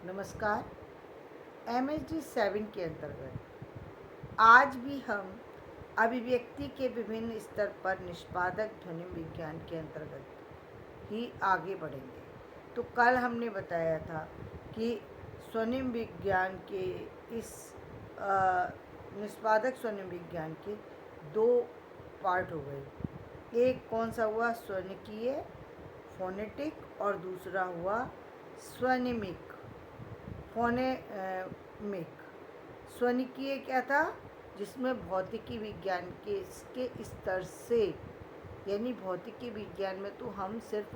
नमस्कार। MHD 7 के अंतर्गत आज भी हम अभिव्यक्ति के विभिन्न स्तर पर निष्पादक ध्वनि विज्ञान के अंतर्गत ही आगे बढ़ेंगे। तो कल हमने बताया था कि स्वर्णिम विज्ञान के इस निष्पादक स्वर्णिम विज्ञान के दो पार्ट हो गए। एक कौन सा हुआ? स्वर्णिकीय फोनेटिक, और दूसरा हुआ स्वनिमिक फोनेमिक। स्वनिकीय क्या था? जिसमें भौतिकी विज्ञान के स्तर से, यानी भौतिकी विज्ञान में तो हम सिर्फ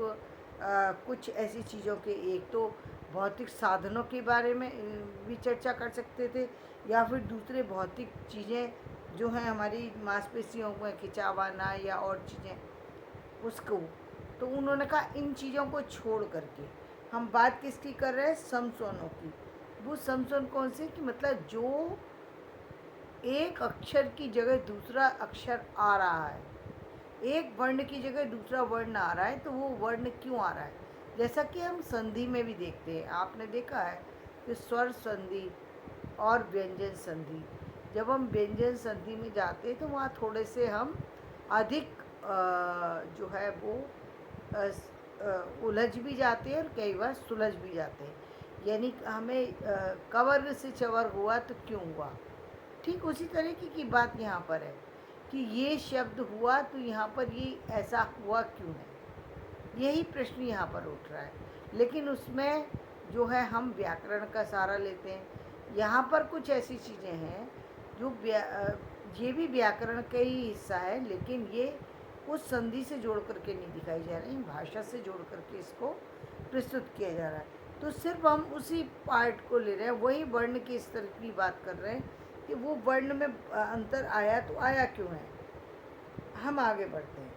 कुछ ऐसी चीज़ों के, एक तो भौतिक साधनों के बारे में भी चर्चा कर सकते थे, या फिर दूसरे भौतिक चीज़ें जो हैं हमारी मांसपेशियों में खिंचाव आना या और चीज़ें, उसको। तो उन्होंने कहा इन चीज़ों को छोड़ करके हम बात किसकी कर रहे हैं? समस्वनों की। वो समस्वन कौन से? कि मतलब जो एक अक्षर की जगह दूसरा अक्षर आ रहा है, एक वर्ण की जगह दूसरा वर्ण आ रहा है, तो वो वर्ण क्यों आ रहा है? जैसा कि हम संधि में भी देखते हैं, आपने देखा है कि स्वर संधि और व्यंजन संधि। जब हम व्यंजन संधि में जाते हैं तो वहाँ थोड़े से हम अधिक जो है वो उलझ भी जाते हैं और कई बार सुलझ भी जाते हैं। यानी हमें कवर से चवर हुआ तो क्यों हुआ, ठीक उसी तरीके की बात यहाँ पर है कि ये शब्द हुआ तो यहाँ पर ये ऐसा हुआ क्यों है, यही प्रश्न यहाँ पर उठ रहा है। लेकिन उसमें जो है हम व्याकरण का सहारा लेते हैं। यहाँ पर कुछ ऐसी चीज़ें हैं जो ये भी व्याकरण का ही हिस्सा है, लेकिन ये उस संधि से जोड़ करके नहीं दिखाई जा रही, भाषा से जोड़ करके इसको प्रस्तुत किया जा रहा है। तो सिर्फ हम उसी पार्ट को ले रहे हैं, वही वर्ण के स्तर की बात कर रहे हैं कि वो वर्ण में अंतर आया तो आया क्यों है। हम आगे बढ़ते हैं।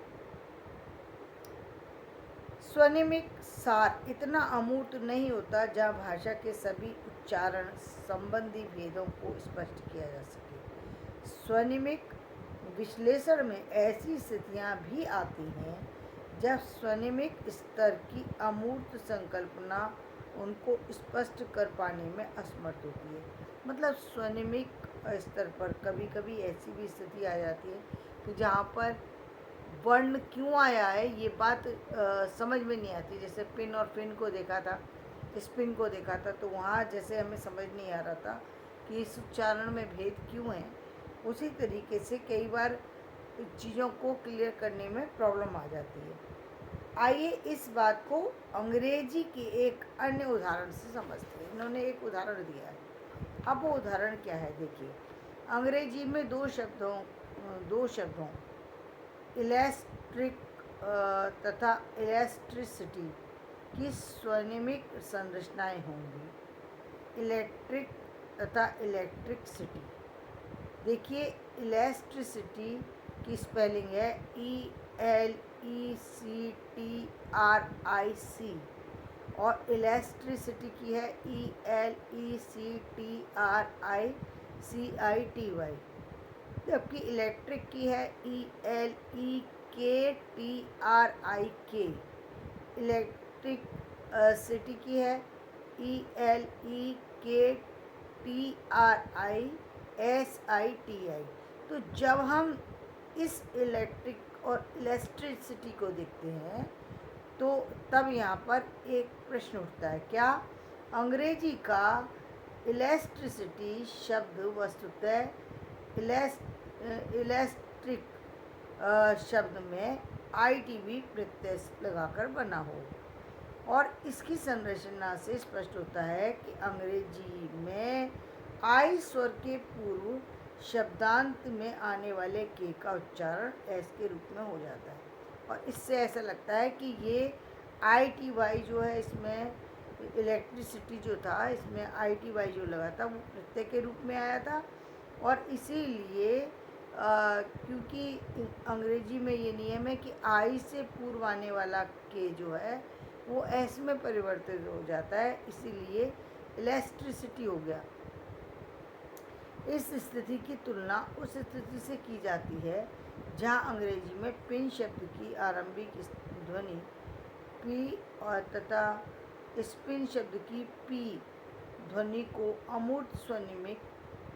स्वनिमिक सार इतना अमूर्त नहीं होता जहाँ भाषा के सभी उच्चारण संबंधी भेदों को स्पष्ट किया जा सके। स्वनिमिक विश्लेषण में ऐसी स्थितियाँ भी आती हैं जब स्वनिमिक स्तर की अमूर्त संकल्पना उनको स्पष्ट कर पाने में असमर्थ होती है। मतलब स्वनिमिक स्तर पर कभी कभी ऐसी भी स्थिति आ जाती है कि जहाँ पर वर्ण क्यों आया है ये बात समझ में नहीं आती। जैसे पिन और फिन को देखा था, स्पिन को देखा था, तो वहाँ जैसे हमें समझ नहीं आ रहा था कि इस उच्चारण में भेद क्यों है। उसी तरीके से कई बार चीज़ों को क्लियर करने में प्रॉब्लम आ जाती है। आइए इस बात को अंग्रेजी के एक अन्य उदाहरण से समझते हैं। इन्होंने एक उदाहरण दिया है। अब वो उदाहरण क्या है देखिए। अंग्रेजी में दो शब्दों इलेक्ट्रिक तथा इलेक्ट्रिसिटी की स्वनिमिक संरचनाएं होंगी। इलेक्ट्रिक तथा इलेक्ट्रिसिटी। देखिए, इलेक्ट्रिसिटी की स्पेलिंग है ELECTRIC और इलेक्ट्रिसिटी की है ELECTRICITY, जबकि इलेक्ट्रिक की है ELEKTRIK। इलेक्ट्रिक सिटी की है ELEKTRISITI। तो जब हम इस इलेक्ट्रिक और इलेक्ट्रिसिटी को देखते हैं तो तब यहाँ पर एक प्रश्न उठता है, क्या अंग्रेजी का इलेक्ट्रिसिटी शब्द वस्तुतः इलेक्ट्रिक शब्द में ITV प्रत्यय लगाकर बना हो, और इसकी संरचना से स्पष्ट होता है कि अंग्रेजी में I स्वर के पूर्व शब्दांत में आने वाले के का उच्चारण एस के रूप में हो जाता है। और इससे ऐसा लगता है कि ये ITY जो है, इसमें इलेक्ट्रिसिटी जो था, इसमें ITY जो लगा था वो प्रत्यय के रूप में आया था। और इसीलिए क्योंकि अंग्रेजी में ये नियम है कि I से पूर्व आने वाला के जो है वो एस में परिवर्तित हो जाता है, इसीलिए इलेक्ट्रिसिटी हो गया। इस स्थिति की तुलना उस स्थिति से की जाती है जहाँ अंग्रेजी में पिन शब्द की आरंभिक ध्वनि पी और तथा स्पिन शब्द की पी ध्वनि को अमूर्त स्वनिमिक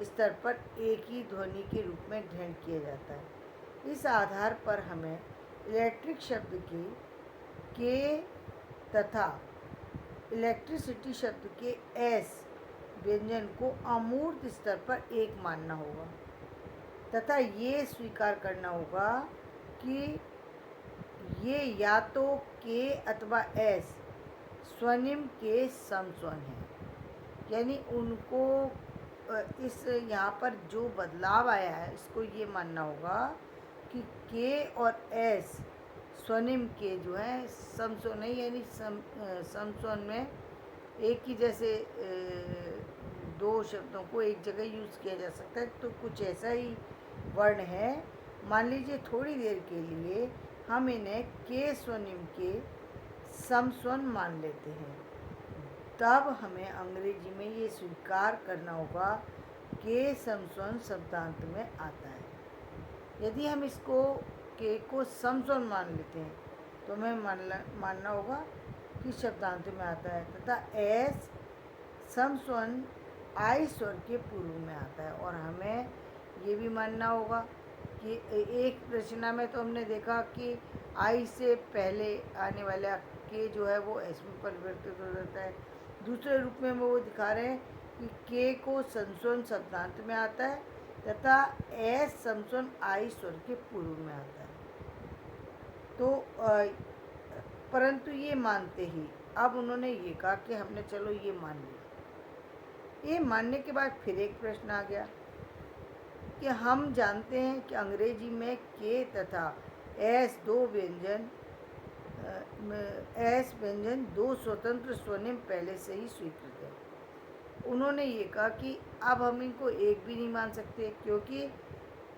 स्तर पर एक ही ध्वनि के रूप में ग्रहण किया जाता है। इस आधार पर हमें इलेक्ट्रिक शब्द के तथा इलेक्ट्रिसिटी शब्द के एस व्यंजन को अमूर्त स्तर पर एक मानना होगा तथा ये स्वीकार करना होगा कि ये या तो के अथवा एस स्वनिम के समस्वन हैं। यानी उनको इस यहाँ पर जो बदलाव आया है इसको ये मानना होगा कि के और एस स्वनिम के जो है समस्वन है, यानी समस्वन में एक ही जैसे दो शब्दों को एक जगह यूज़ किया जा सकता है। तो कुछ ऐसा ही वर्ण है। मान लीजिए थोड़ी देर के लिए हम इन्हें के स्वनिम के समस्वन मान लेते हैं, तब हमें अंग्रेजी में ये स्वीकार करना होगा के समस्वन शब्दांत में आता है। यदि हम इसको के को समस्वन मान लेते हैं तो हमें मानना होगा कि शब्दांत में आता है तथा एस समस्वन आई स्वर के पूर्व में आता है। और हमें ये भी मानना होगा कि एक रचना में तो हमने देखा कि आई से पहले आने वाला के जो है वो एस में परिवर्तित हो जाता है। दूसरे रूप में वो दिखा रहे हैं कि के को समस्वन शब्दांत में आता है तथा एस समस्वन आई स्वर के पूर्व में आता है। तो परंतु ये मानते ही अब उन्होंने ये कहा कि हमने चलो ये मान लिया। ये मानने के बाद फिर एक प्रश्न आ गया कि हम जानते हैं कि अंग्रेजी में के तथा एस व्यंजन दो स्वतंत्र स्वनिम पहले से ही स्वीकृत है। उन्होंने ये कहा कि अब हम इनको एक भी नहीं मान सकते, क्योंकि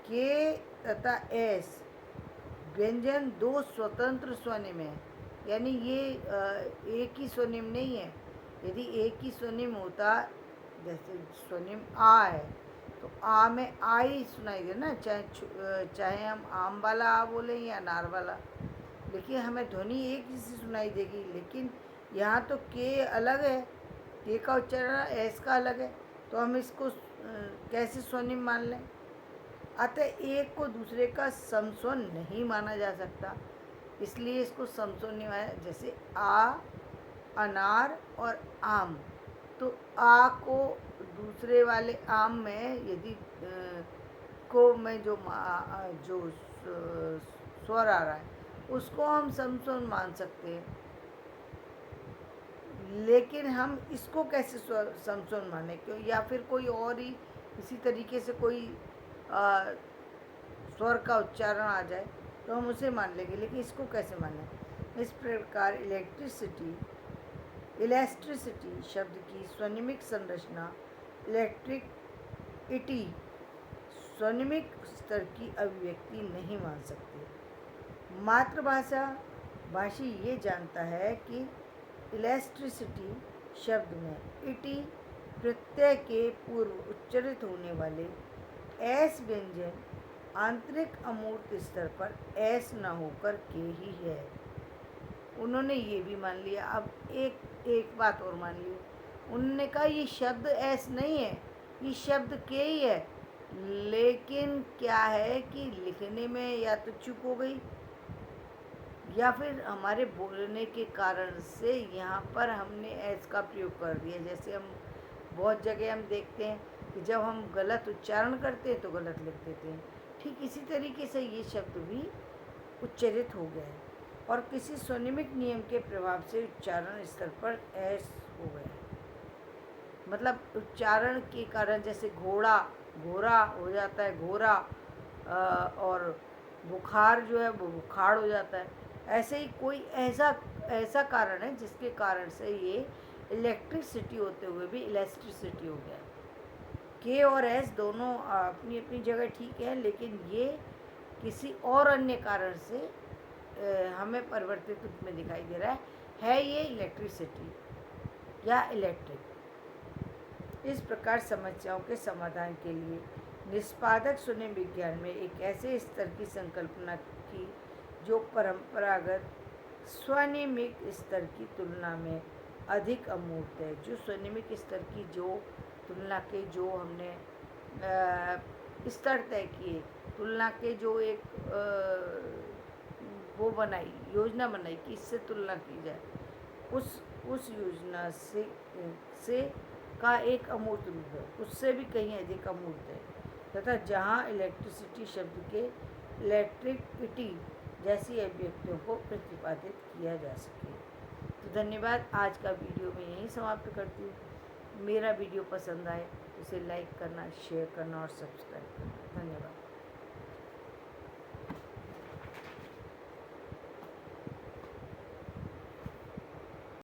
के तथा एस व्यंजन दो स्वतंत्र स्वनिम है, यानी ये एक ही स्वनिम नहीं है। यदि एक ही स्वनिम होता, जैसे स्वनिम आ है तो आ में आ ही सुनाई दे ना, चाहे हम आम वाला आ बोले या अनार वाला, लेकिन हमें ध्वनि एक ही सी सुनाई देगी। लेकिन यहाँ तो के अलग है, के का उच्चारण एस का अलग है, तो हम इसको कैसे स्वनिम मान लें। अतः एक को दूसरे का समस्वन नहीं माना जा सकता, इसलिए इसको समस्वन नहीं माना। जैसे आ, अनार और आम, तो आ को दूसरे वाले आम में यदि को में जो स्वर आ रहा है उसको हम समस्वन मान सकते हैं, लेकिन हम इसको कैसे समस्वन माने, क्यों? या फिर कोई और ही इसी तरीके से कोई स्वर का उच्चारण आ जाए तो हम उसे मान लेंगे, लेकिन इसको कैसे माने। इस प्रकार इलेक्ट्रिसिटी शब्द की स्वनिमिक संरचना इलेक्ट्रिक स्वनिमिक स्तर की अभिव्यक्ति नहीं मान सकते। भाषी ये जानता है कि इलेक्ट्रिसिटी शब्द में इटी प्रत्यय के पूर्व उच्चारित होने वाले एस व्यंजन आंतरिक अमूर्त स्तर पर एस न होकर के ही है। उन्होंने ये भी मान लिया। अब एक बात और मान ली, उन्होंने कहा ये शब्द एस नहीं है, ये शब्द के ही है, लेकिन क्या है कि लिखने में या तो चूक हो गई या फिर हमारे बोलने के कारण से यहाँ पर हमने एस का प्रयोग कर दिया। जैसे हम बहुत जगह हम देखते हैं कि जब हम गलत उच्चारण करते हैं तो गलत लिख देते हैं, ठीक इसी तरीके से ये शब्द भी उच्चारित हो गया है और किसी स्वनिमिक नियम के प्रभाव से उच्चारण स्तर पर एस हो गया। मतलब उच्चारण के कारण, जैसे घोड़ा घोरा हो जाता है घोरा, और बुखार जो है वो बुखार हो जाता है। ऐसे ही कोई ऐसा कारण है जिसके कारण से ये इलेक्ट्रिसिटी होते हुए भी इलेक्ट्रिसिटी हो गया। के और एस दोनों अपनी अपनी जगह ठीक है, लेकिन ये किसी और अन्य कारण से हमें परिवर्तित रूप में दिखाई दे रहा है ये इलेक्ट्रिसिटी या इलेक्ट्रिक। इस प्रकार समस्याओं के समाधान के लिए निष्पादक स्वनिम विज्ञान में एक ऐसे स्तर की संकल्पना की जो परंपरागत स्वनिमिक स्तर की तुलना में अधिक अमूर्त है। जो स्वनिमिक स्तर की जो तुलना के जो हमने स्तर तय किए, तुलना के जो एक वो बनाई, योजना बनाई कि इससे तुलना की जाए, उस योजना से का एक अमूर्त रूप है, उससे भी कहीं अधिक अमूर्त है, तथा जहाँ इलेक्ट्रिसिटी शब्द के इलेक्ट्रिसिटी जैसी अभिव्यक्तियों को प्रतिपादित किया जा सके। तो धन्यवाद। आज का वीडियो मैं यहीं समाप्त करती हूँ। मेरा वीडियो पसंद आए तो इसे लाइक करना, शेयर करना और सब्सक्राइब करना। धन्यवाद।